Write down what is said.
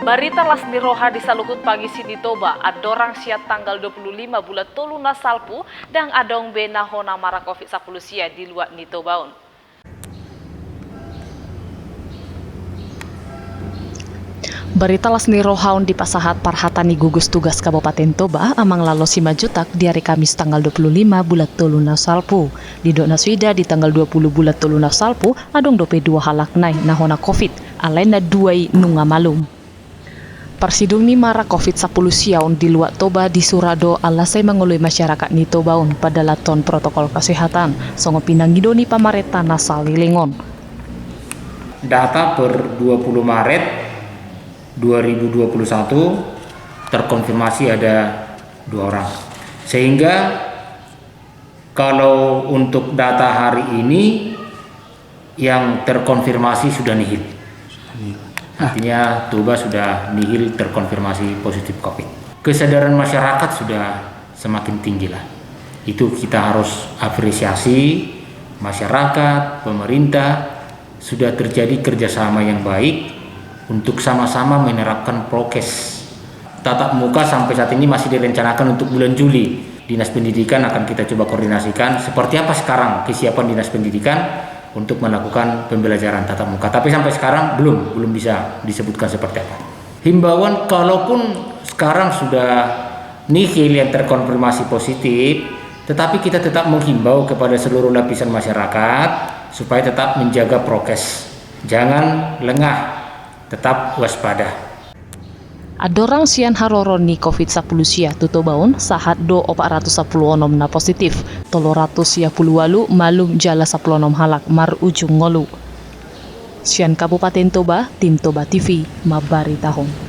Barita lasni roha di saluhut pagi sini toba, adorang siat tanggal 25 bulan toluna salpu, dan adong bena hona mara COVID-19 sia di luar nitobaun. Barita lasni rohaun di pasahat parhatani gugus tugas Kabupaten Toba amang lalo sima jutak di hari Kamis tanggal 25 bulan toluna salpu. Di dona swida di tanggal 20 bulan toluna salpu adong 22 halak naik nahona COVID, alena duai nunga malum. Persidung ni mara COVID-19 siaun di luar Toba di Surado alasai mengului masyarakat ni Tobaun pada laton protokol kesehatan songo pinangidoni pamareta nasal lilingon. Data per 20 Maret 2021 terkonfirmasi ada 2 orang. Sehingga kalau untuk data hari ini yang terkonfirmasi sudah nihil. Artinya Toba sudah nihil terkonfirmasi positif COVID. Kesadaran masyarakat sudah semakin tinggi lah. Itu kita harus apresiasi masyarakat, pemerintah, sudah terjadi kerjasama yang baik untuk sama-sama menerapkan prokes. Tatap muka sampai saat ini masih direncanakan untuk bulan Juli. Dinas Pendidikan akan kita coba koordinasikan seperti apa sekarang kesiapan Dinas Pendidikan untuk melakukan pembelajaran tatap muka. Tapi sampai sekarang belum bisa disebutkan seperti apa. Himbauan kalaupun sekarang sudah nihil yang terkonfirmasi positif, tetapi kita tetap menghimbau kepada seluruh lapisan masyarakat supaya tetap menjaga prokes. Jangan lengah, tetap waspada. Adorang sian haroron ni COVID-19 sia tutobaun sahat do 416 na positif, 318 malum jala 16 halak mar ujung ngolu. Sian Kabupaten Toba, Tim Toba TV, Mabari tahun.